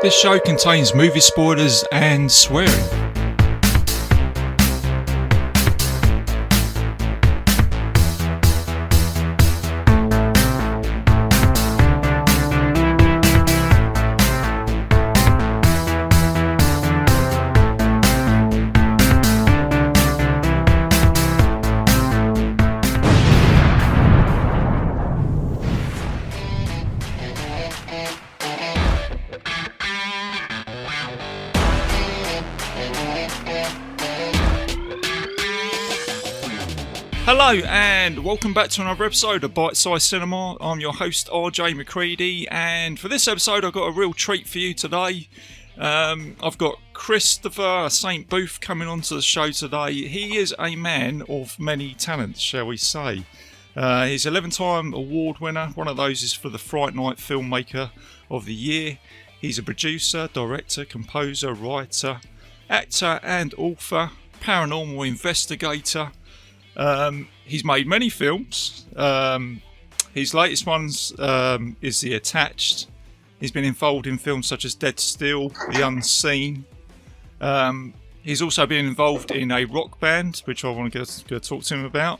This show contains movie spoilers and swearing. Hello and welcome back to another episode of Bitesize Cinema. I'm your host RJ McCready, and for this episode I've got a real treat for you today. I've got Christopher St. Booth coming onto the show today. He is a man of many talents, shall we say. He's 11-time award winner. One of those is for the Fright Night Filmmaker of the Year. He's a producer, director, composer, writer, actor and author, paranormal investigator. He's made many films. His latest ones is The Attached. He's been involved in films such as Dead Still, The Unseen. He's also been involved in a rock band, which I want to go talk to him about.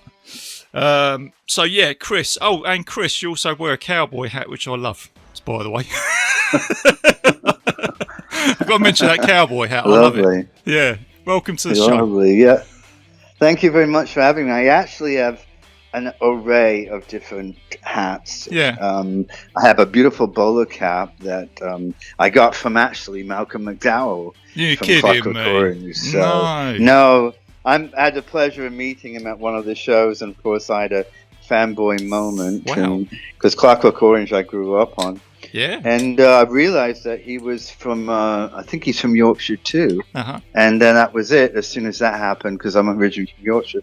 So yeah, Chris. Oh, and Chris, you also wear a cowboy hat, which I love, by the way. I've got to mention that cowboy hat. Lovely. I love it. Yeah. Welcome to the show. Lovely, yeah. Thank you very much for having me. I actually have an array of different hats. Yeah. I have a beautiful bowler cap that I got from actually Malcolm McDowell. You're from kidding me. Orange. So, No. No, I had the pleasure of meeting him at one of the shows, and of course I had a fanboy moment. Wow. Because Clockwork Orange I grew up on. Yeah. And I realized that he was from, I think he's from Yorkshire too. Uh-huh. And then that was it. As soon as that happened, because I'm originally from Yorkshire,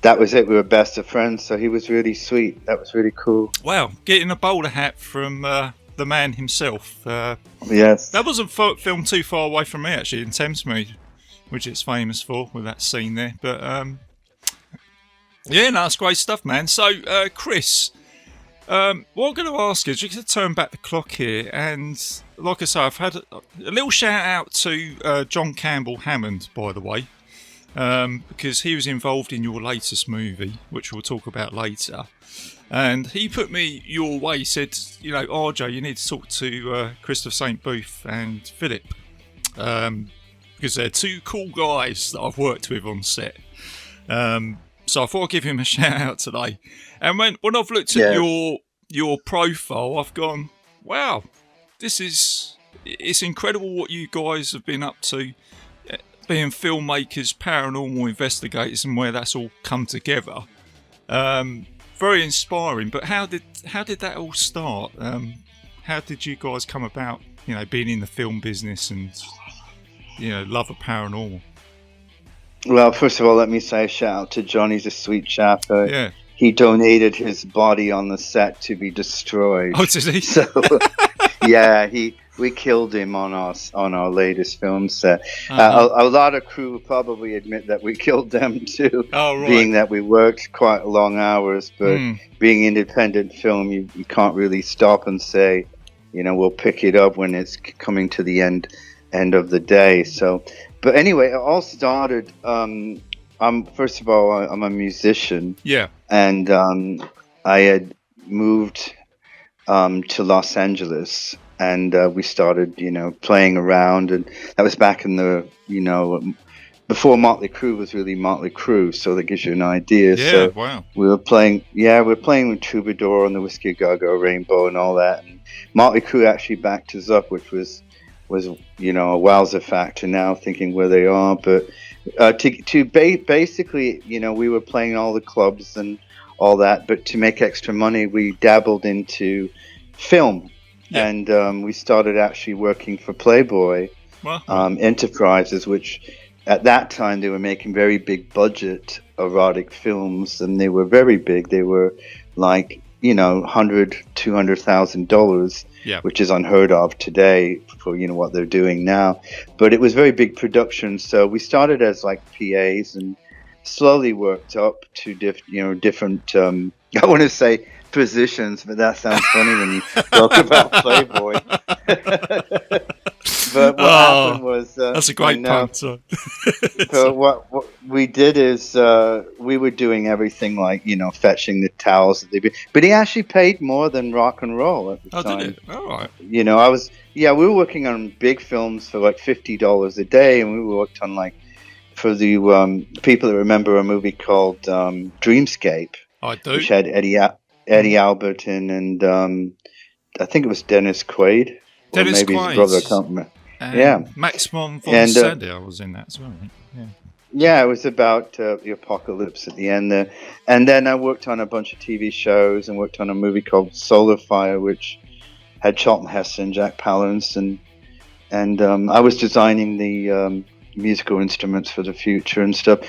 that was it. We were best of friends. So he was really sweet. That was really cool. Wow. Getting a bowler hat from the man himself. Yes. That wasn't filmed too far away from me, actually, in Thamesmead, which it's famous for, with that scene there. But, yeah, no, that's great stuff, man. So, Chris... what I'm going to ask is, you're going to turn back the clock here, and like I say, I've had a little shout out to John Campbell Hammond, by the way, because he was involved in your latest movie, which we'll talk about later, and he put me your way. He said, you know, RJ, you need to talk to Christopher St. Booth and Philip, because they're two cool guys that I've worked with on set. So I thought I'd give him a shout out today. And when I've looked at your profile, I've gone, wow, it's incredible what you guys have been up to, being filmmakers, paranormal investigators, and where that's all come together. Very inspiring. But how did that all start? How did you guys come about, you know, being in the film business and, you know, love of paranormal? Well, first of all, let me say a shout out to John. He's a sweet chap. Yeah. He donated his body on the set to be destroyed. Oh, did he? So, yeah, we killed him on our latest film set. A lot of crew will probably admit that we killed them too, being that we worked quite long hours. But being independent film, you can't really stop and say, you know, we'll pick it up when it's coming to the end of the day. So. But anyway, it all started. First of all, I'm a musician. Yeah. And I had moved to Los Angeles, and we started, you know, playing around, and that was back in the, you know, before Motley Crue was really Motley Crue. So that gives you an idea. Yeah. So wow. We were playing with Troubadour and the Whiskey Go-Go Rainbow and all that. And Motley Crue actually backed us up, which was you know, a wowzer factor now, thinking where they are. But basically, you know, we were playing all the clubs and all that, but to make extra money, we dabbled into film. Yeah. And we started actually working for Playboy Enterprises, which at that time they were making very big budget erotic films, and they were very big. They were like, you know, $100,000-$200,000, which is unheard of today for, you know, what they're doing now. But it was very big production. So we started as like PAs and slowly worked up to different, I want to say positions, but that sounds funny when you talk about Playboy. But what happened was, that's a great pun. But what we did is we were doing everything like, fetching the towels that but he actually paid more than rock and roll at the time. Did it? All right. We were working on big films for like $50 a day, and we worked on like, for the people that remember a movie called Dreamscape. I do. Which had Eddie Albert and I think it was Dennis Quaid. Dennis Quaid. His brother, I can't remember. Yeah. Maximum von Sydow was in that as well, I think. Yeah. Yeah, it was about the apocalypse at the end there. And then I worked on a bunch of TV shows and worked on a movie called Solar Fire, which had Charlton Heston, Jack Palance, and I was designing the musical instruments for the future and stuff.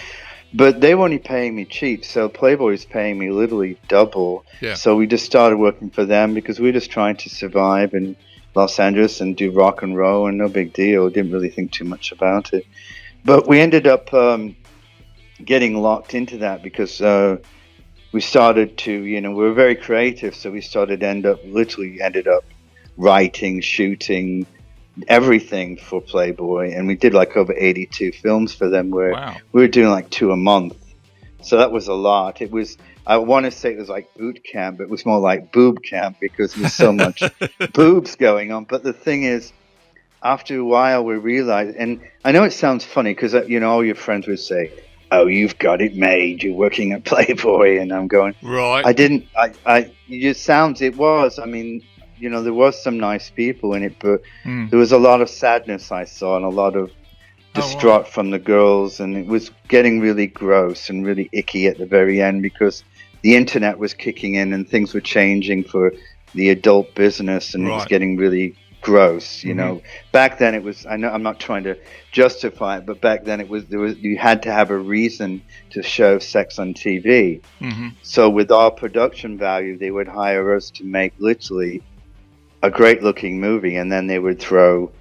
But they were only paying me cheap, so Playboy was paying me literally double. Yeah. So we just started working for them because we were just trying to survive in Los Angeles and do rock and roll, and no big deal. Didn't really think too much about it. But we ended up getting locked into that because we started to, we were very creative, so we ended up writing, shooting, everything for Playboy, and we did like over 82 films for them where we were doing like 2 a month. So that was a lot. It was, I want to say it was like boot camp, but it was more like boob camp because there was so much boobs going on. But the thing is, after a while we realized, and I know it sounds funny because all your friends would say, "Oh, you've got it made, you're working at Playboy," and I'm going, right. I didn't, it was, I mean, there was some nice people in it, but there was a lot of sadness I saw and a lot of distraught from the girls, and it was getting really gross and really icky at the very end because the internet was kicking in and things were changing for the adult business, and it was getting really gross. Back then it was, I know I'm not trying to justify it, but back then you had to have a reason to show sex on TV. So with our production value, they would hire us to make literally a great looking movie, and then they would throw,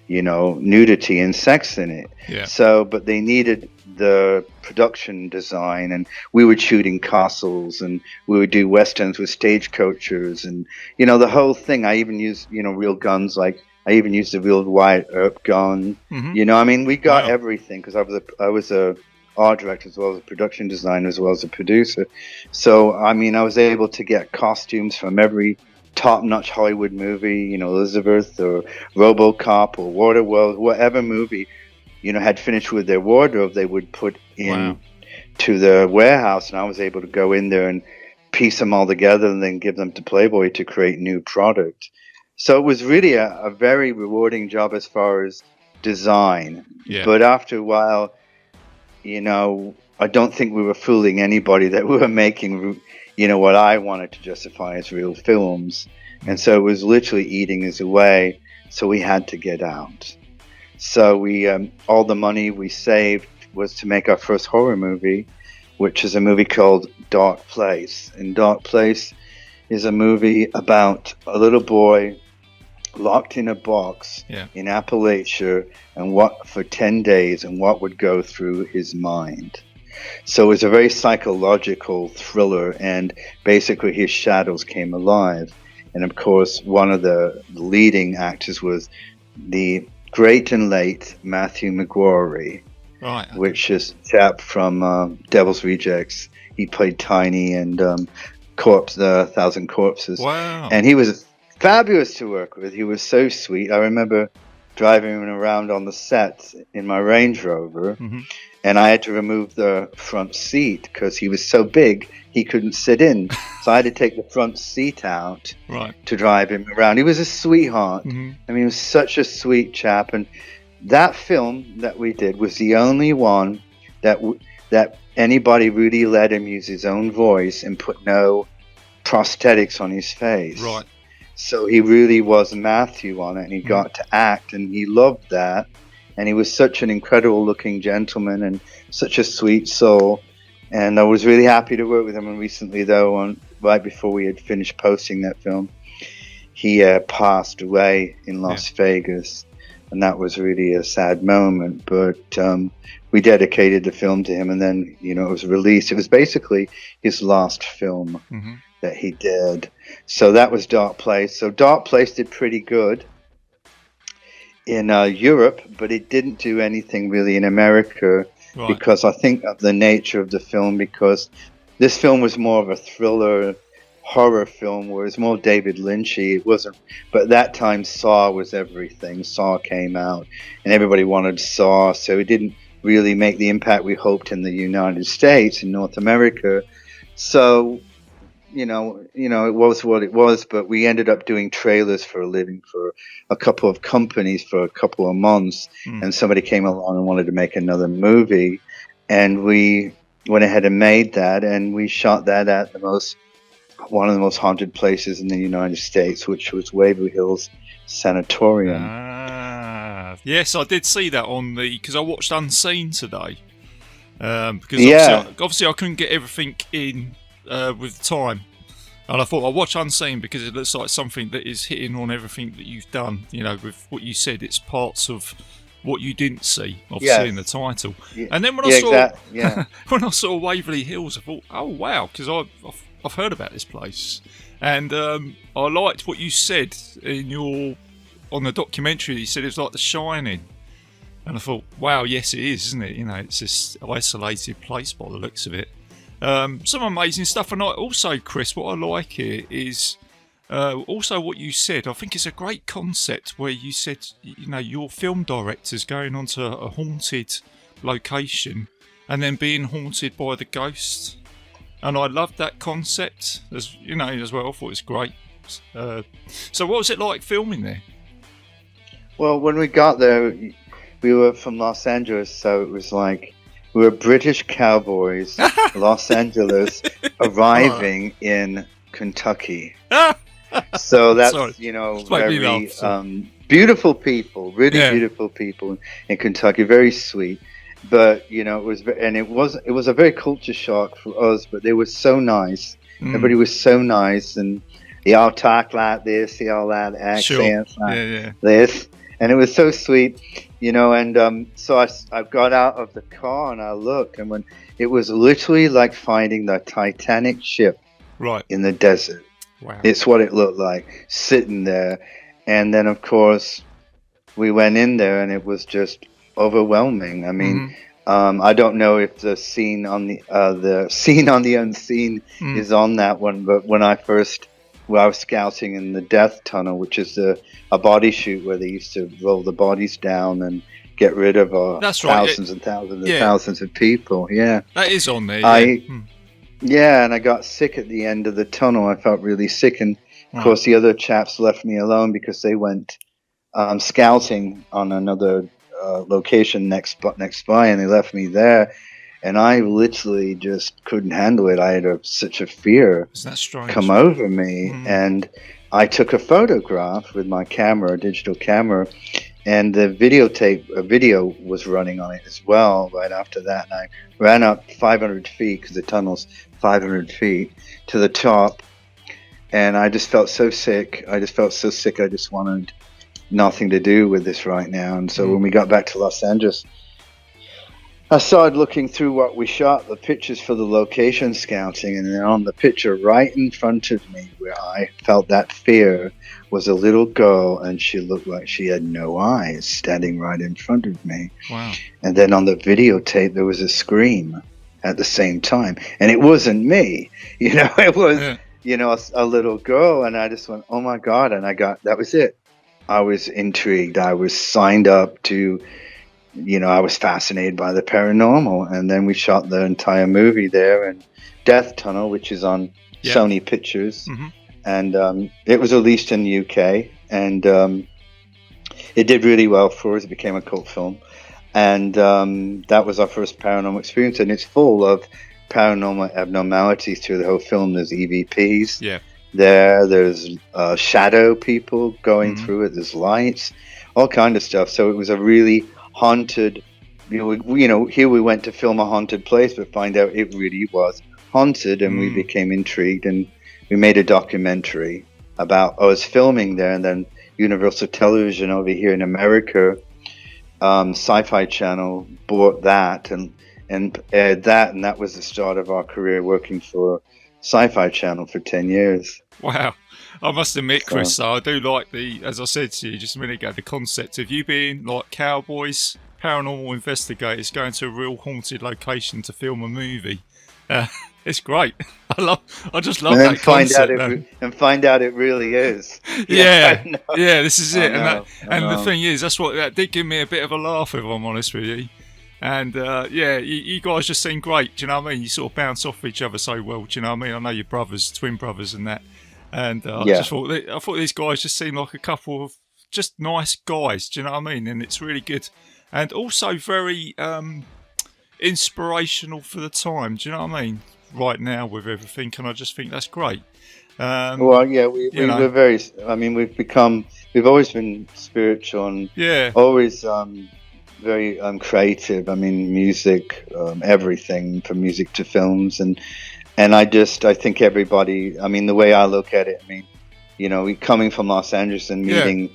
nudity and sex in it. Yeah. So, but they needed the production design, and we would shoot in castles, and we would do westerns with stagecoaches, and the whole thing. I even used real guns, like I even used a real Wyatt Earp gun. I mean, we got everything because I was a art director as well as a production designer as well as a producer. So I mean, I was able to get costumes from every top-notch Hollywood movie, Elizabeth or RoboCop or Waterworld, whatever movie, had finished with their wardrobe, they would put in to the warehouse, and I was able to go in there and piece them all together and then give them to Playboy to create new product. So it was really a very rewarding job as far as design. Yeah. But after a while, I don't think we were fooling anybody that we were making what I wanted to justify as real films. And so it was literally eating us away. So we had to get out. So we, all the money we saved was to make our first horror movie, which is a movie called Dark Place. And Dark Place is a movie about a little boy locked in a box in Appalachia and for 10 days and what would go through his mind. So it's a very psychological thriller, and basically his shadows came alive. And of course, one of the leading actors was the great and late Matthew McGrory, which is a chap from Devil's Rejects. He played Tiny and The Thousand Corpses. Wow. And he was fabulous to work with. He was so sweet. I remember driving him around on the set in my Range Rover, and I had to remove the front seat because he was so big he couldn't sit in. So I had to take the front seat out to drive him around. He was a sweetheart. I mean, he was such a sweet chap. And that film that we did was the only one that anybody really let him use his own voice and put no prosthetics on his face. Right. So he really was Matthew on it, and he got to act, and he loved that. And he was such an incredible looking gentleman and such a sweet soul. And I was really happy to work with him. And recently, though, right before we had finished posting that film, he passed away in Las Vegas. And that was really a sad moment. But we dedicated the film to him, and then, it was released. It was basically his last film that he did. So that was Dark Place. So Dark Place did pretty good. in Europe, but it didn't do anything really in America because I think of the nature of the film, because this film was more of a thriller horror film, whereas more David Lynchy. It wasn't, but at that time Saw was everything. Saw came out and everybody wanted Saw, so it didn't really make the impact we hoped in the United States, in North America. So you know, it was what it was, but we ended up doing trailers for a living for a couple of companies for a couple of months, and somebody came along and wanted to make another movie, and we went ahead and made that, and we shot that at one of the most haunted places in the United States, which was Waverly Hills Sanatorium. Yes, I did see that because I watched Unseen today. Because obviously I couldn't get everything in with time, and I thought I'll watch Unseen because it looks like something that is hitting on everything that you've done. With what you said, it's parts of what you didn't see, obviously, in the title. And then when I saw Waverly Hills, I thought, oh wow, because I've heard about this place, and I liked what you said on the documentary. You said it was like The Shining. And I thought, wow, yes, it is, isn't it? It's this isolated place by the looks of it. Some amazing stuff. And also, Chris, what I like here is also what you said. I think it's a great concept where you said, your film director's going onto a haunted location and then being haunted by the ghost. And I loved that concept, as well. I thought it was great. So what was it like filming there? Well, when we got there, we were from Los Angeles, so it was like we were British cowboys, Los Angeles, arriving in Kentucky. So that's, very beautiful people, really beautiful people in Kentucky, very sweet. But, it was a very culture shock for us, but they were so nice. Everybody was so nice, and they all talked like this, they all had accents like this. And it was so sweet, and so I got out of the car and I looked, and when it was literally like finding the Titanic ship in the desert. Wow. It's what it looked like, sitting there. And then, of course, we went in there, and it was just overwhelming. I mean, I don't know if the scene on the Unseen is on that one, but when I was scouting in the death tunnel, which is a body chute where they used to roll the bodies down and get rid of thousands and thousands and thousands of people. Yeah, that is on there. And I got sick at the end of the tunnel. I felt really sick, and of course the other chaps left me alone because they went scouting on another location next by, and they left me there. And I literally just couldn't handle it. I had such a fear come over me. And I took a photograph with my camera, a digital camera, and the video was running on it as well right after that. And I ran up 500 feet, because the tunnel's 500 feet, to the top. And I just felt so sick. I just wanted nothing to do with this right now. And so when we got back to Los Angeles, I started looking through what we shot, the pictures for the location scouting, and then on the picture right in front of me, where I felt that fear, was a little girl, and she looked like she had no eyes, standing right in front of me. Wow. And then on the videotape, there was a scream at the same time, and it wasn't me. It was, a little girl, and I just went, oh my God, and that was it. I was intrigued. I was signed up to... I was fascinated by the paranormal, and then we shot the entire movie there in Death Tunnel, which is on Sony Pictures, and it was released in the UK, and it did really well for us. It became a cult film, and that was our first paranormal experience, and it's full of paranormal abnormalities through the whole film. There's EVPs, there's shadow people going through it, there's lights, all kind of stuff. So it was a really haunted, here we went to film a haunted place, but find out it really was haunted, and we became intrigued, and we made a documentary about us filming there. And then Universal Television over here in America, Sci-Fi Channel, bought that and aired that, and that was the start of our career working for Sci-Fi Channel for 10 years. Wow. I must admit, Chris, I do like as I said to you just a minute ago, the concept of you being like cowboys, paranormal investigators going to a real haunted location to film a movie. It's great. I just love that concept. And find out it really is. Yeah, this is it. And the thing is, that did give me a bit of a laugh, if I'm honest with you. And you guys just seem great. Do you know what I mean? You sort of bounce off each other so well. Do you know what I mean? I know you're brothers, twin brothers, and that. And I thought these guys just seemed like a couple of just nice guys. Do you know what I mean? And it's really good, and also very inspirational for the time. Do you know what I mean? Right now with everything, and I just think that's great. We're very. I mean, we've always been spiritual and always very creative. I mean, music, everything from music to films, and I think everybody. I mean, the way I look at it, I mean, we coming from Los Angeles and meeting,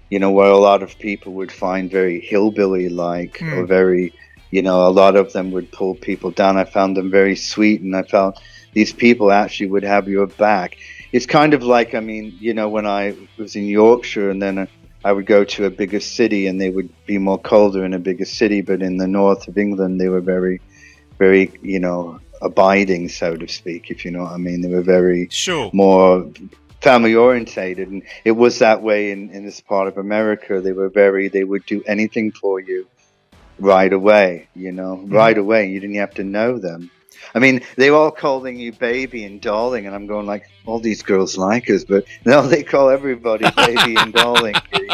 where a lot of people would find very hillbilly like or very. A lot of them would pull people down. I found them very sweet, and I felt these people actually would have your back. It's kind of like, I mean, when I was in Yorkshire, and then I would go to a bigger city, and they would be more colder in a bigger city, but in the north of England, they were very, very, abiding, so to speak, if you know what I mean. They were very more family orientated, and it was that way in this part of America. They would do anything for you. Right away, right away. You didn't have to know them. I mean, they were all calling you baby and darling, and I'm going like, all these girls like us, but no, they call everybody baby and darling here,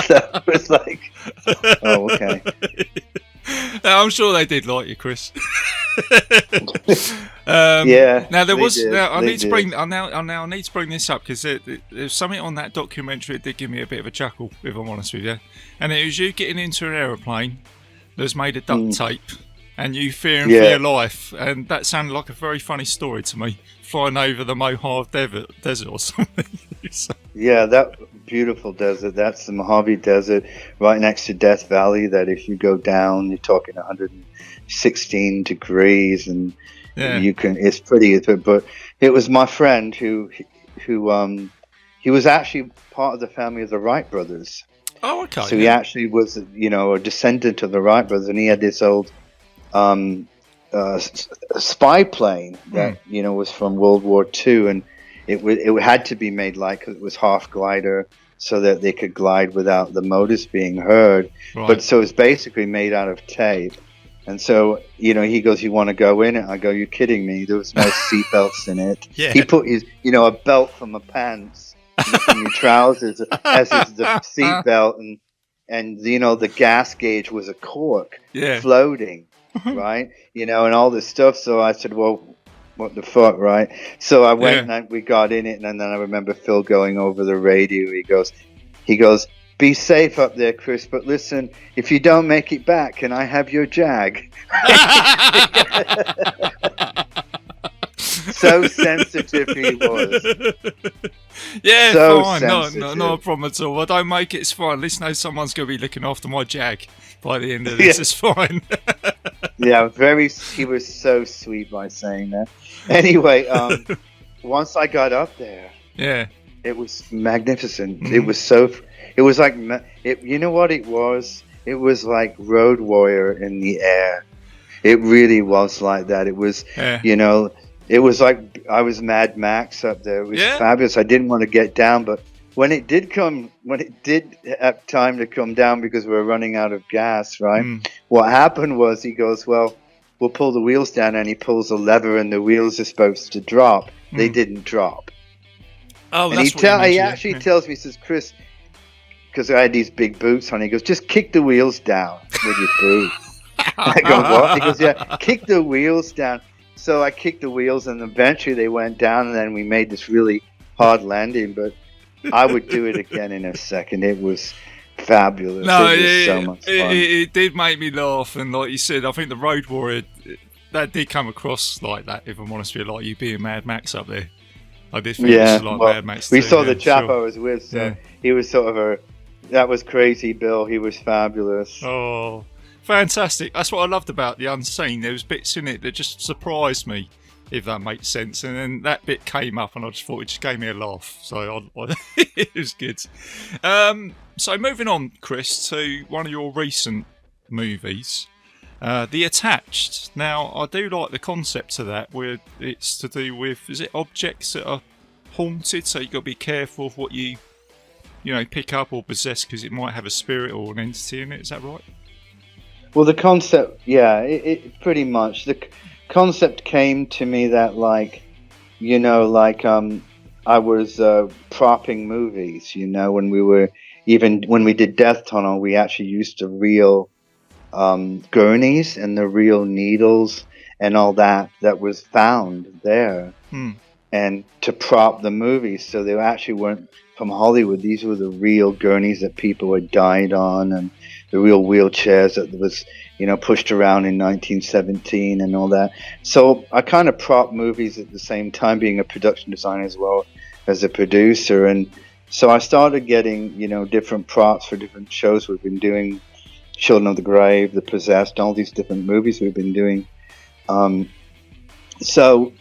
So it's like, oh, okay. I'm sure they did like you, Chris. Yeah. Now there was. Now I need to bring. I need to bring this up because there's something on that documentary that did give me a bit of a chuckle, if I'm honest with you. And it was you getting into an aeroplane that's made of duct tape, and you fearing for your life, and that sounded like a very funny story to me. Flying over the Mojave Desert or something. Yeah, that beautiful desert. That's the Mojave Desert, right next to Death Valley. That if you go down, you're talking 116 degrees, and you can. It's pretty. But it was my friend who he was actually part of the family of the Wright brothers. Oh, okay. So he actually was, a descendant of the Wright brothers, and he had this old spy plane that was from World War II, and it had to be made because it was half glider, so that they could glide without the motors being heard. Right. But so it's basically made out of tape. And so, he goes, "You want to go in it?" I go, "You're kidding me. There was no seatbelts in it." Yeah. He put his, a belt from the pants from your trousers as the seatbelt, and the gas gauge was a cork floating, right? And all this stuff. So I said, "Well, what the fuck, right?" So I went and we got in it, and then I remember Phil going over the radio. He goes, "Be safe up there, Chris, but listen, if you don't make it back, can I have your Jag?" So sensitive he was. Yeah, so fine. No problem at all. I don't make it, it's fine. At least know someone's going to be looking after my Jag by the end of this. It's fine. Yeah, he was so sweet by saying that. Anyway, once I got up there, it was magnificent. Mm-hmm. It was like, you know what it was? It was like Road Warrior in the air. It really was like that. It was, it was like I was Mad Max up there. It was fabulous. I didn't want to get down, but when it did have time to come down because we were running out of gas, right? What happened was he goes, "Well, we'll pull the wheels down," and he pulls a lever, and the wheels are supposed to drop. They didn't drop. Oh, and he actually tells me, he says, "Chris," because I had these big boots on, he goes, "Just kick the wheels down with your boots." I go, "What?" He goes, "Yeah, kick the wheels down." So I kicked the wheels, and eventually they went down, and then we made this really hard landing. But I would do it again in a second. It was fabulous. No, it was so much fun. It did make me laugh, and like you said, I think the Road Warrior, that did come across like that, if I'm honest with you, like you being Mad Max up there. I did think it was like Mad Max. We saw the chap I was with, so he was sort of that was crazy, Bill. He was fabulous. Oh, fantastic. That's what I loved about The Unseen. There was bits in it that just surprised me. if that makes sense. And then that bit came up, and I just thought it just gave me a laugh. So it was good. So moving on, Chris, to one of your recent movies, The Attached. Now, I do like the concept of that, where it's to do with, is it objects that are haunted? So you've got to be careful of what you pick up or possess, because it might have a spirit or an entity in it. Is that right? Well, the concept, yeah, it pretty much. The concept came to me that, I was propping movies, when we did Death Tunnel, we actually used the real gurneys and the real needles and all that was found there. And to prop the movies, so they actually weren't from Hollywood. These were the real gurneys that people had died on, and the real wheelchairs that was, pushed around in 1917 and all that. So I kind of prop movies at the same time, being a production designer as well as a producer. And so I started getting, different props for different shows we've been doing. Children of the Grave, The Possessed, all these different movies we've been doing. So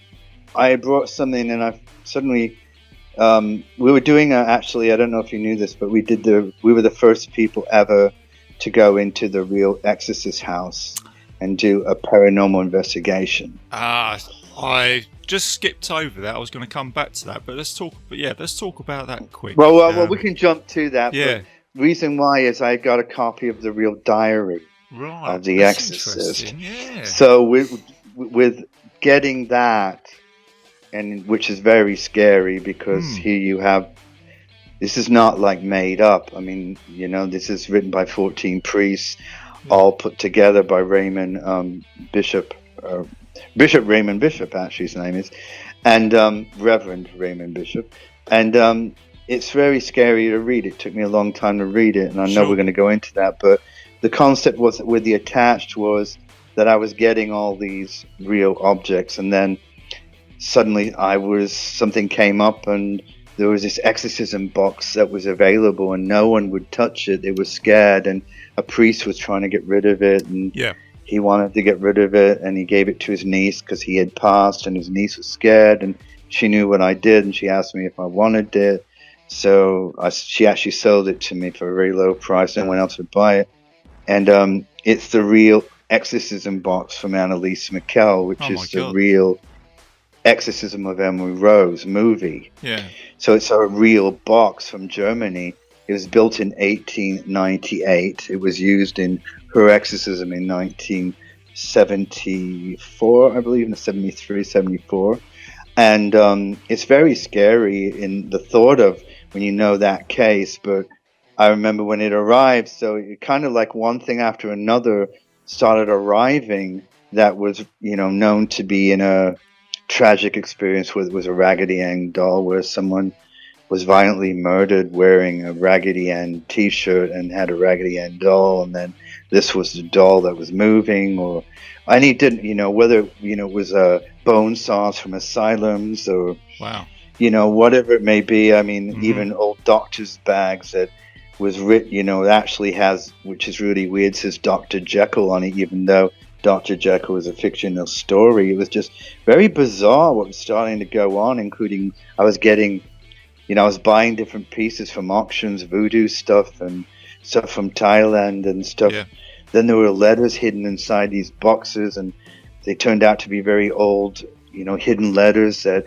I brought something, and I suddenly we were doing actually, I don't know if you knew this, but we were the first people ever to go into the real Exorcist house and do a paranormal investigation. I just skipped over that. I was going to come back to that, but let's talk about that quick. Well, we can jump to that. Yeah. But reason why is I got a copy of the real diary of the Exorcist. Yeah. So with getting that, and which is very scary, because here you have, this is not like made up. I mean, this is written by 14 priests, all put together by Raymond Bishop. Bishop Raymond Bishop, actually, his name is, and Reverend Raymond Bishop. And it's very scary to read. It took me a long time to read it, and I know we're going to go into that. But the concept was, with The Attached, was that I was getting all these real objects, and then suddenly something came up, and there was this exorcism box that was available, and no one would touch it. They were scared, and a priest was trying to get rid of it, and he wanted to get rid of it, and he gave it to his niece because he had passed, and his niece was scared, and she knew what I did, and she asked me if I wanted it. So she actually sold it to me for a very low price. No one else would buy it. And it's the real exorcism box from Annalise Michel, which is the real Exorcism of Emily Rose movie. Yeah. So it's a real box from Germany. It was built in 1898. It was used in her exorcism in 1974, I believe, in 73, 74. And it's very scary in the thought of when you know that case. But I remember when it arrived, so it kind of like one thing after another started arriving that was, known to be in a tragic experience. Was a Raggedy Ann doll where someone was violently murdered wearing a Raggedy Ann t-shirt and had a Raggedy Ann doll, and then this was the doll that was moving, and he didn't, whether, it was bone saws from asylums or, whatever it may be. I mean, even old doctor's bags that was written, actually has, which is really weird, says Dr. Jekyll on it, even though Dr. Jekyll was a fictional story. It was just very bizarre what was starting to go on, including I was getting, I was buying different pieces from auctions, voodoo stuff and stuff from Thailand and stuff. Yeah. Then there were letters hidden inside these boxes, and they turned out to be very old, hidden letters that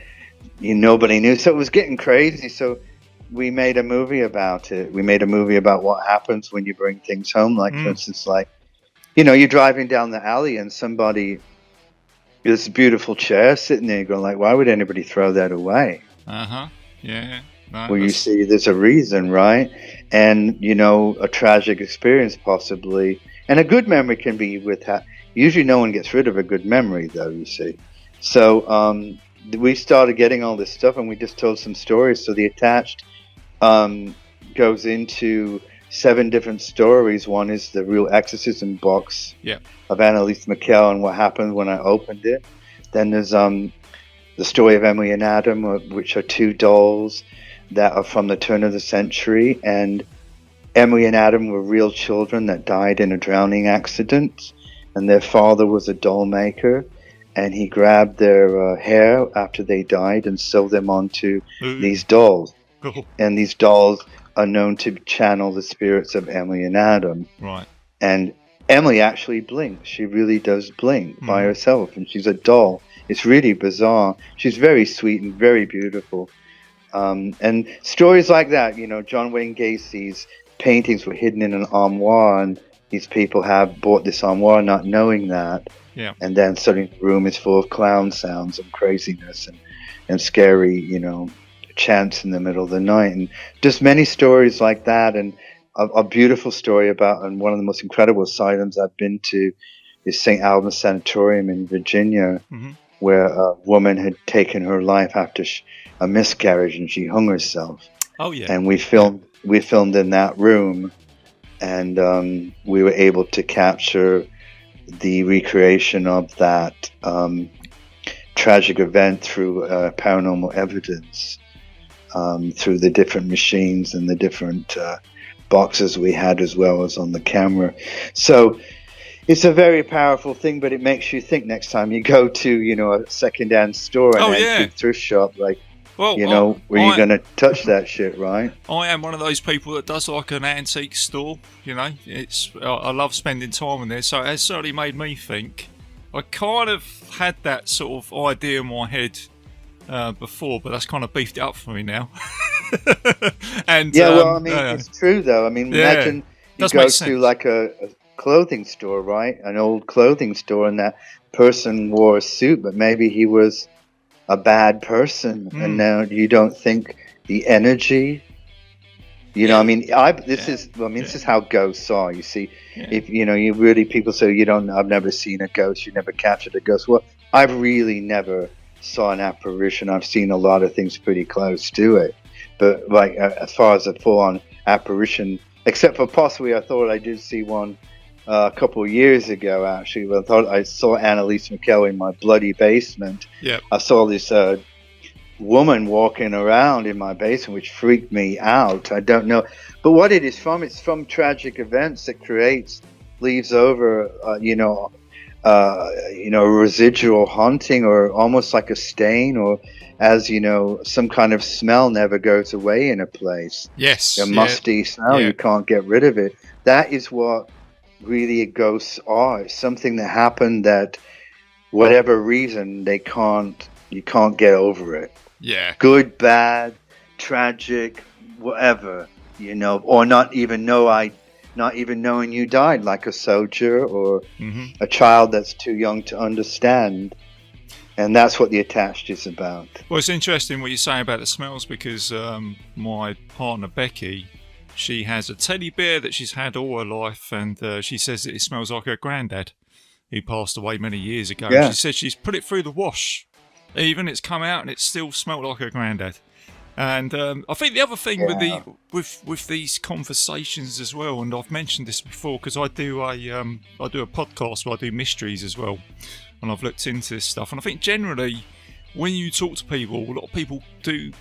nobody knew. So it was getting crazy. So we made a movie about it. We made a movie about what happens when you bring things home. Like, for instance, you're driving down the alley and this beautiful chair sitting there, going like, why would anybody throw that away? Yeah. No, well, you see, there's a reason, right? And, a tragic experience possibly. And a good memory can be with that. Usually no one gets rid of a good memory, though, you see. So we started getting all this stuff, and we just told some stories. So The Attached goes into 7 different stories. One is the real exorcism box of Annalise Michel and what happened when I opened it. Then there's the story of Emily and Adam, which are 2 dolls that are from the turn of the century. And Emily and Adam were real children that died in a drowning accident, and their father was a doll maker. and he grabbed their hair after they died and sewed them onto these dolls. Cool. And these dolls are known to channel the spirits of Emily and Adam. Right. And Emily actually blinks. She really does blink by herself, and she's a doll. It's really bizarre. She's very sweet and very beautiful. And stories like that, you know, John Wayne Gacy's paintings were hidden in an armoire, and these people have bought this armoire not knowing that. Yeah. And then suddenly the room is full of clown sounds and craziness and scary, you know, chants in the middle of the night. And just many stories like that. And a beautiful story about, and one of the most incredible asylums I've been to is St. Albans Sanatorium in Virginia, where a woman had taken her life after a miscarriage, and she hung herself. Oh yeah. And we filmed in that room, and we were able to capture the recreation of that tragic event through paranormal evidence, through the different machines and the different boxes we had, as well as on the camera. So it's a very powerful thing, but it makes you think next time you go to, you know, a second-hand store, an antique thrift shop, like, well, you know, were you going to touch that shit, right? I am one of those people that does like an antique store, you know. I love spending time in there, so it has certainly made me think. I kind of had that sort of idea in my head before, but that's kind of beefed it up for me now. And well, I mean, it's true though. I mean, imagine you go to like a clothing store, right? An old clothing store, and that person wore a suit, but maybe he was a bad person, and now you don't think the energy. You know, I mean, this is how ghosts are. You see, if you know, people say I've never seen a ghost, you never captured a ghost. Well, I've really never saw an apparition. I've seen a lot of things pretty close to it, but like as far as a full-on apparition, except for possibly I thought I did see one a couple of years ago. Actually, I thought I saw Annalise McKell in my bloody basement. Yeah, I saw this woman walking around in my basement, which freaked me out. I don't know, but what it is from, it's from tragic events that leaves over, a residual haunting, or almost like a stain, or as you know, some kind of smell never goes away in a place. Yes, a musty smell, you can't get rid of it. That is what really ghosts are. It's something that happened that, whatever reason, you can't get over it. Yeah. Good, bad, tragic, whatever, you know, or not even knowing you died, like a soldier or a child that's too young to understand. And that's what the attached is about. Well, it's interesting what you say about the smells, because my partner Becky, she has a teddy bear that she's had all her life, and she says that it smells like her granddad, who passed away many years ago. Yeah. She said she's put it through the wash. Even it's come out and it still smelled like her granddad. And I think the other thing with these conversations as well, and I've mentioned this before because I do a podcast where I do mysteries as well, and I've looked into this stuff. And I think generally, when you talk to people, a lot of people do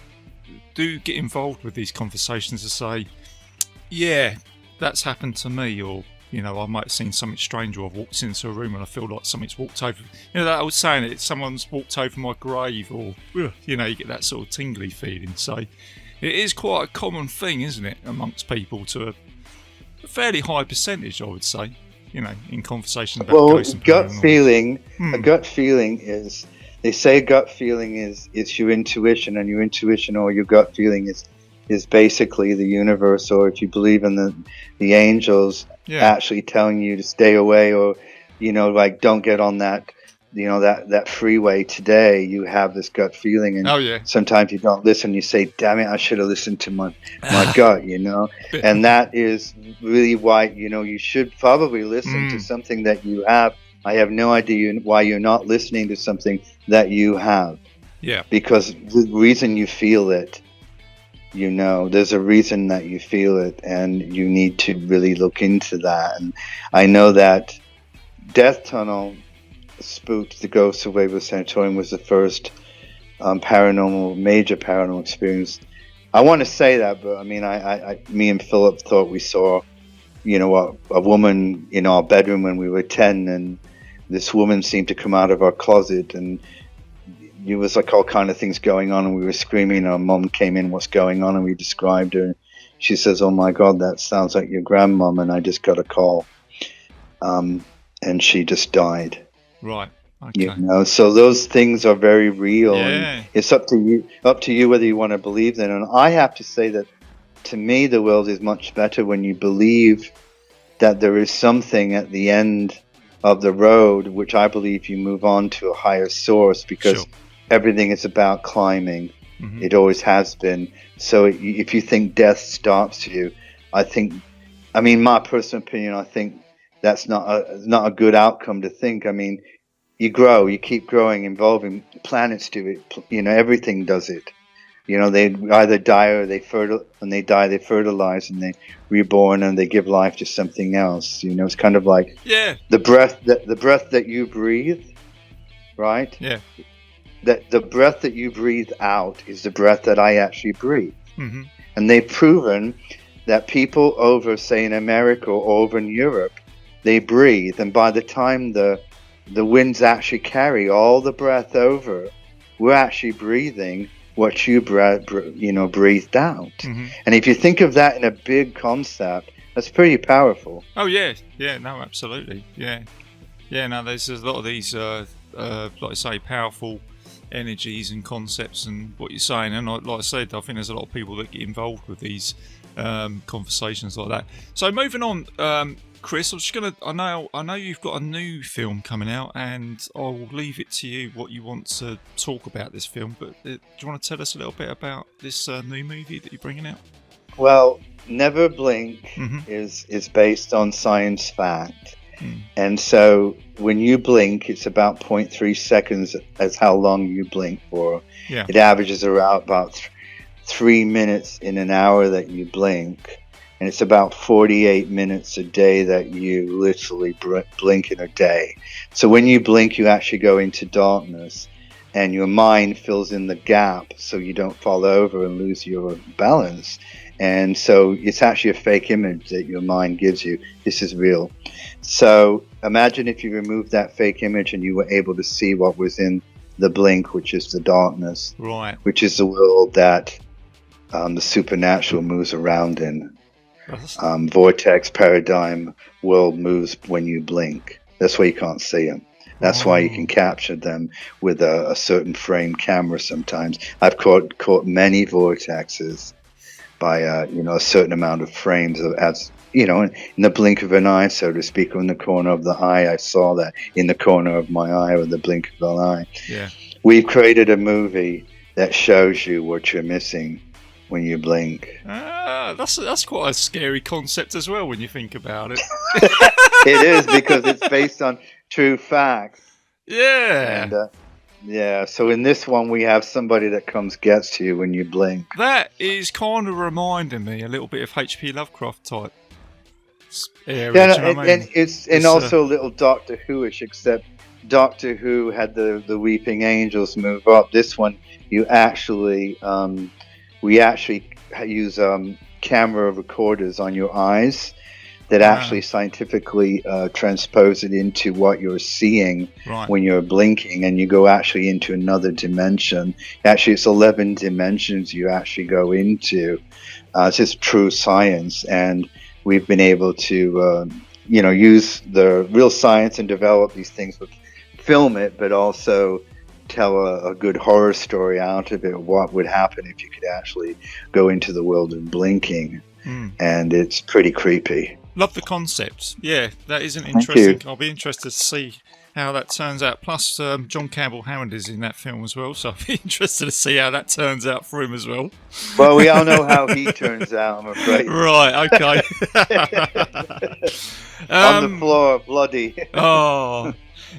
get involved with these conversations to say, yeah, that's happened to me, or you know, I might have seen something strange, or I've walked into a room and I feel like something's walked over. You know, that I was saying, someone's walked over my grave, or, you know, you get that sort of tingly feeling. So it is quite a common thing, isn't it, amongst people, to a fairly high percentage, I would say, you know, in conversations about ghosts and gut feeling. A gut feeling is, they say gut feeling is your intuition, and your intuition or your gut feeling is basically the universe, or if you believe in the angels, actually telling you to stay away, or, you know, like, don't get on that, you know, that freeway today. You have this gut feeling, and sometimes you don't listen. You say, damn it, I should have listened to my gut, you know. And that is really why, you know, you should probably listen to something that you have. I have no idea why you're not listening to something that you have. Yeah. Because the reason you feel it, you know, there's a reason that you feel it, and you need to really look into that. And I know that Death Tunnel spooked the ghosts of Waverly Sanatorium was the first major paranormal experience. I want to say that, but I mean, me and Philip thought we saw, you know, a woman in our bedroom when we were 10, and this woman seemed to come out of our closet, and it was like all kind of things going on, and we were screaming. Our mom came in, what's going on? And we described her. She says, oh my God, that sounds like your grandmom, and I just got a call. And she just died. Right. Okay. So those things are very real. Yeah. And it's up to you whether you want to believe them. And I have to say that, to me, the world is much better when you believe that there is something at the end of the road, which I believe you move on to a higher source, because everything is about climbing. Mm-hmm. It always has been. So if you think death stops you, I mean, my personal opinion, I think that's not a good outcome to think. I mean, you grow, you keep growing, involving. Planets do it. Everything does it. They either die or when they die, they fertilize and they reborn and they give life to something else. It's kind of like the breath that you breathe, right? Yeah. That the breath that you breathe out is the breath that I actually breathe. Mm-hmm. And they've proven that people over, say, in America or over in Europe, they breathe, and by the time the winds actually carry all the breath over, we're actually breathing what you breathed out. Mm-hmm. And if you think of that in a big concept, that's pretty powerful. Oh yeah, no, absolutely, yeah. No, there's a lot of these, like I say, powerful energies and concepts, and what you're saying. And like I said, I think there's a lot of people that get involved with these conversations like that. So moving on, Chris, I'm just gonna. I know you've got a new film coming out, and I'll leave it to you what you want to talk about this film. But do you want to tell us a little bit about this new movie that you're bringing out? Well, Never Blink is based on science fact, and so when you blink, it's about 0.3 seconds as how long you blink for. Yeah. It averages around about 3 minutes in an hour that you blink. And it's about 48 minutes a day that you literally blink in a day. So when you blink, you actually go into darkness, and your mind fills in the gap so you don't fall over and lose your balance. And so it's actually a fake image that your mind gives you. This is real. So imagine if you removed that fake image and you were able to see what was in the blink, which is the darkness, right? Which is the world that the supernatural moves around in. Vortex paradigm world moves when you blink. That's why you can't see them. That's why you can capture them with a certain frame camera sometimes. I've caught many vortexes by a certain amount of frames in the blink of an eye, so to speak, or in the corner of the eye. I saw that in the corner of my eye or the blink of an eye. Yeah. We've created a movie that shows you what you're missing when you blink. That's quite a scary concept as well when you think about it. It is, because it's based on true facts. Yeah. And so in this one we have somebody that gets to you when you blink. That is kind of reminding me a little bit of H.P. Lovecraft type area. And it's also a little Doctor Who-ish, except Doctor Who had the weeping angels move up. This one you actually we actually use camera recorders on your eyes that actually scientifically transpose it into what you're seeing when you're blinking, and you go actually into another dimension. Actually, it's 11 dimensions you actually go into. It's just true science, and we've been able to use the real science and develop these things, film it, but also tell a good horror story out of it. What would happen if you could actually go into the world of blinking? And it's pretty creepy. Love the concept. Yeah, that is an interesting. I'll be interested to see how that turns out. Plus, John Campbell Hammond is in that film as well, so I'll be interested to see how that turns out for him as well. Well, we all know how he turns out, I'm afraid. Right, okay. On the floor, bloody. Oh.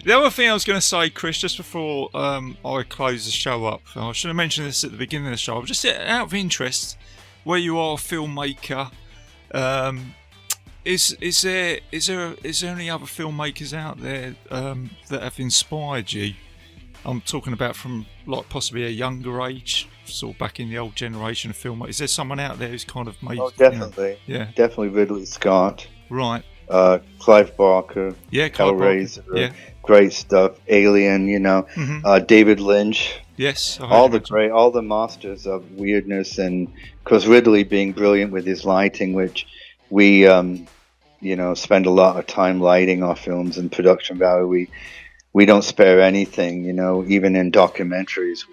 The other thing I was going to say, Chris, just before I close the show up, I should have mentioned this at the beginning of the show, just out of interest, where you are a filmmaker, is there any other filmmakers out there that have inspired you? I'm talking about from like possibly a younger age, sort of back in the old generation of filmmakers. Is there someone out there who's kind of made? Oh, definitely. Definitely Ridley Scott. Right. Clive Barker. Yeah, Hellraiser. Yeah. great stuff. Alien, David Lynch. Yes, all the masters of weirdness, and of course Ridley being brilliant with his lighting, which we spend a lot of time lighting our films and production value. We don't spare anything, even in documentaries.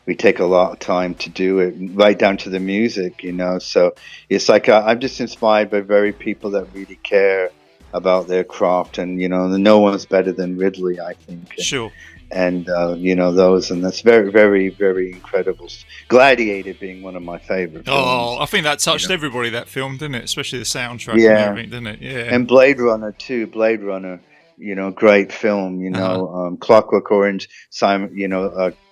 We take a lot of time to do it, right down to the music, So it's like I'm just inspired by very people that really care about their craft, and no one's better than Ridley, I think. Sure. And those, and that's very, very, very incredible. Gladiator being one of my favorite films. Oh, I think that touched everybody, that film, didn't it? Especially the soundtrack and everything, didn't it? Yeah. And Blade Runner too. Blade Runner, great film. Clockwork Orange, Simon,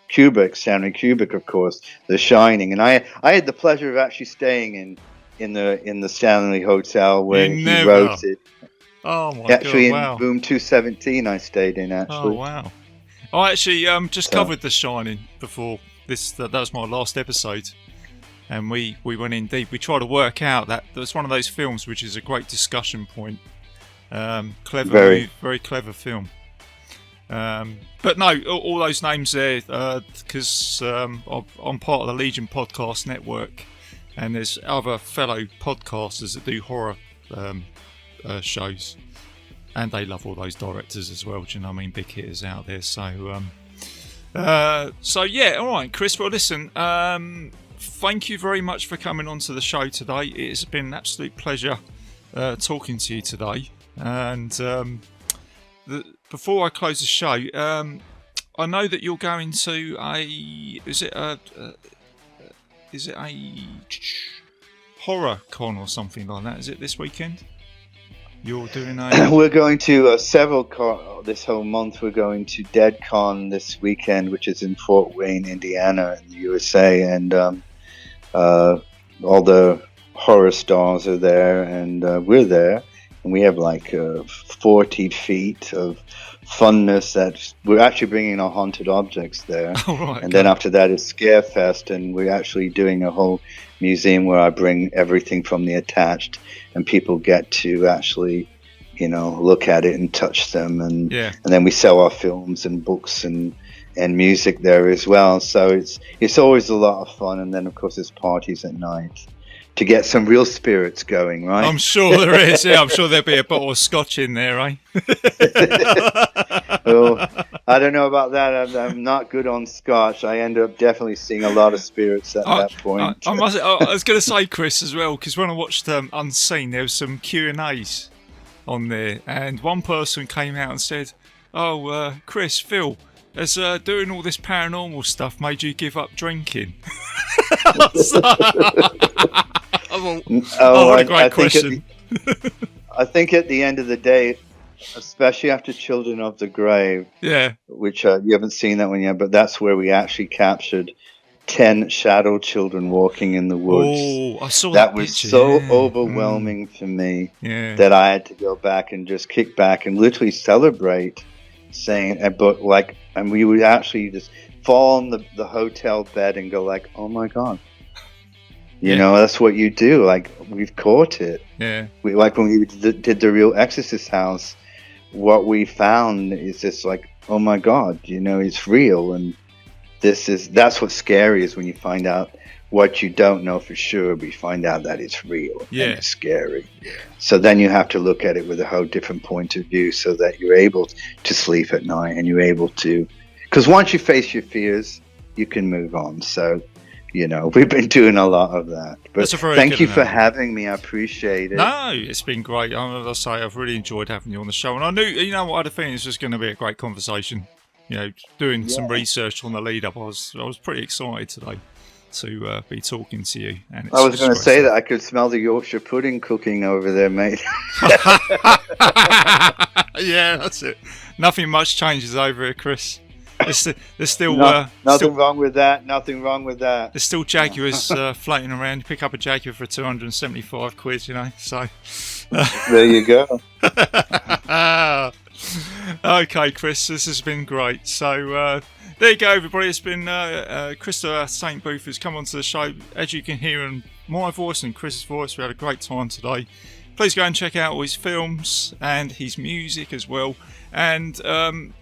Kubrick, Stanley Kubrick, of course, The Shining. And I had the pleasure of actually staying in the Stanley Hotel where he wrote it. Oh my God! Wow. In room 217, I stayed in. Actually. Oh wow! I actually covered The Shining before this. That was my last episode, and we went in deep. We tried to work out that was one of those films which is a great discussion point. Clever, very clever film. But no, all those names there because I'm part of the Legion Podcast Network, and there's other fellow podcasters that do horror shows, and they love all those directors as well. Do you know what I mean? Big hitters out there. So yeah, all right, Chris. Well, listen, thank you very much for coming onto the show today. It has been an absolute pleasure talking to you today. And before I close the show, I know that you're going to is it a horror con or something like that? Is it this weekend? You're doing We're going to several this whole month. We're going to Dead Con this weekend, which is in Fort Wayne, Indiana, in the USA, and all the horror stars are there, and we're there, and we have like 40 feet of funness. That we're actually bringing our haunted objects there, and then after that is Scare Fest, and we're actually doing a whole museum where I bring everything from the attached, and people get to actually, look at it and touch them, and then we sell our films and books and music there as well. So it's always a lot of fun, and then of course there's parties at night to get some real spirits going, right? I'm sure there is. Yeah, I'm sure there'll be a bottle of scotch in there, eh? Well, I don't know about that. I'm not good on scotch. I end up definitely seeing a lot of spirits at that point. I was going to say, Chris, as well, because when I watched Unseen, there was some Q&As on there, and one person came out and said, "Oh, Chris, Phil, has doing all this paranormal stuff made you give up drinking?" What a great question. I think at the end of the day, especially after Children of the Grave, which you haven't seen that one yet, but that's where we actually captured 10 shadow children walking in the woods. Oh, I saw that. Was so overwhelming for me that I had to go back and just kick back and literally celebrate, saying, and we would actually just fall on the hotel bed and go like, "Oh my God." That's what you do. Like, we've caught it. Yeah. Like when we did the real Exorcist house, what we found is just like, oh my God, it's real. And that's what's scary, is when you find out what you don't know for sure, but you find out that it's real. Yeah. And it's scary. Yeah. So then you have to look at it with a whole different point of view, so that you're able to sleep at night, and you're able to, because once you face your fears, you can move on. So, we've been doing a lot of that. But thank you for having me. I appreciate it. No, it's been great. I'll say I've really enjoyed having you on the show. And I knew, I had a feeling it's just going to be a great conversation. Doing some research on the lead up, I was pretty excited today to be talking to you. And I was going to say that I could smell the Yorkshire pudding cooking over there, mate. Yeah, that's it. Nothing much changes over here, Chris. There's still nothing wrong with that. Nothing wrong with that. There's still Jaguars floating around. You pick up a Jaguar for 275 quid, So there you go. Okay, Chris, this has been great. So there you go, everybody. It's been Christopher St. Booth who's come onto the show. As you can hear in my voice and Chris's voice, we had a great time today. please go and check out all his films and his music as well. And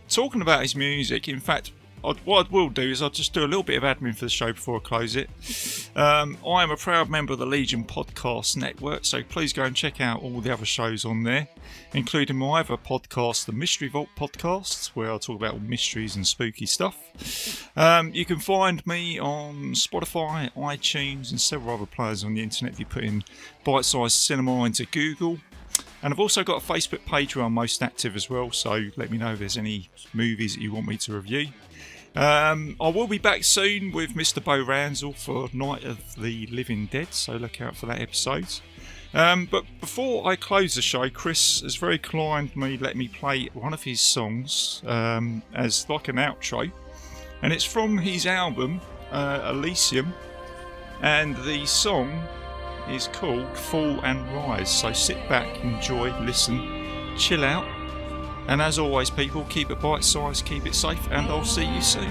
talking about his music, in fact, what I will do is I'll just do a little bit of admin for the show before I close it. I am a proud member of the Legion Podcast Network, so please go and check out all the other shows on there, including my other podcast, the Mystery Vault Podcast, where I talk about all mysteries and spooky stuff. You can find me on Spotify, iTunes, and several other players on the internet if you put in Bitesize Cinema into Google. And I've also got a Facebook page where I'm most active as well, so let me know if there's any movies that you want me to review. I will be back soon with Mr. Bo Ransell for Night of the Living Dead, so look out for that episode. But before I close the show, Chris has very kindly let me play one of his songs as like an outro, and it's from his album Elysium, and the song is called Fall and Rise. So sit back, enjoy, listen, chill out. And as always, people, keep it bite-sized, keep it safe, and I'll see you soon.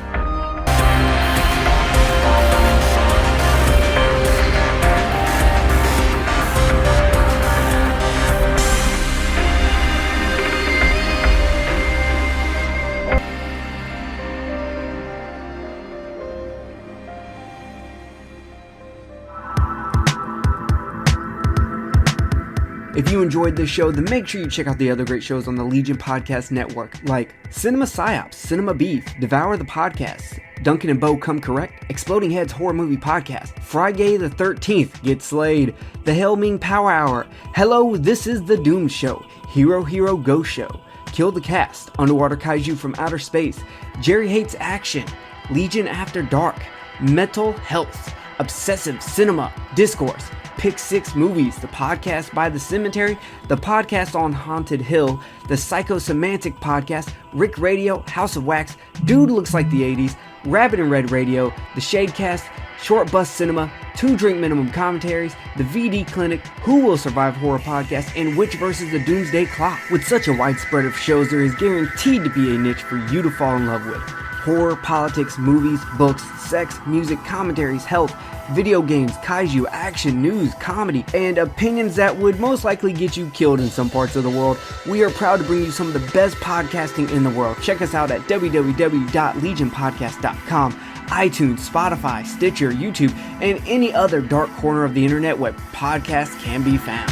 If you enjoyed this show, then make sure you check out the other great shows on the Legion Podcast Network, like Cinema Psyops, Cinema Beef, Devour the Podcast, Duncan and Bo Come Correct, Exploding Heads Horror Movie Podcast, Friday the 13th, Get Slayed, The Hellming Power Hour, Hello, This is the Doom Show, Hero Hero Go Show, Kill the Cast, Underwater Kaiju from Outer Space, Jerry Hates Action, Legion After Dark, Mental Health, Obsessive Cinema, Discourse, Pick 6 Movies, the podcast by The Cemetery, the podcast on Haunted Hill, the Psychosemantic Podcast, Rick Radio, House of Wax, Dude Looks Like the 80s, Rabbit and Red Radio, the Shadecast, Short Bus Cinema, 2 Drink Minimum Commentaries, the VD Clinic, Who Will Survive Horror Podcast, and Witch vs. the Doomsday Clock. With such a wide spread of shows, there is guaranteed to be a niche for you to fall in love with. Horror, politics, movies, books, sex, music, commentaries, health, video games, kaiju, action, news, comedy, and opinions that would most likely get you killed in some parts of the world. We are proud to bring you some of the best podcasting in the world. Check us out at www.legionpodcast.com, iTunes, Spotify, Stitcher, YouTube, and any other dark corner of the internet where podcasts can be found.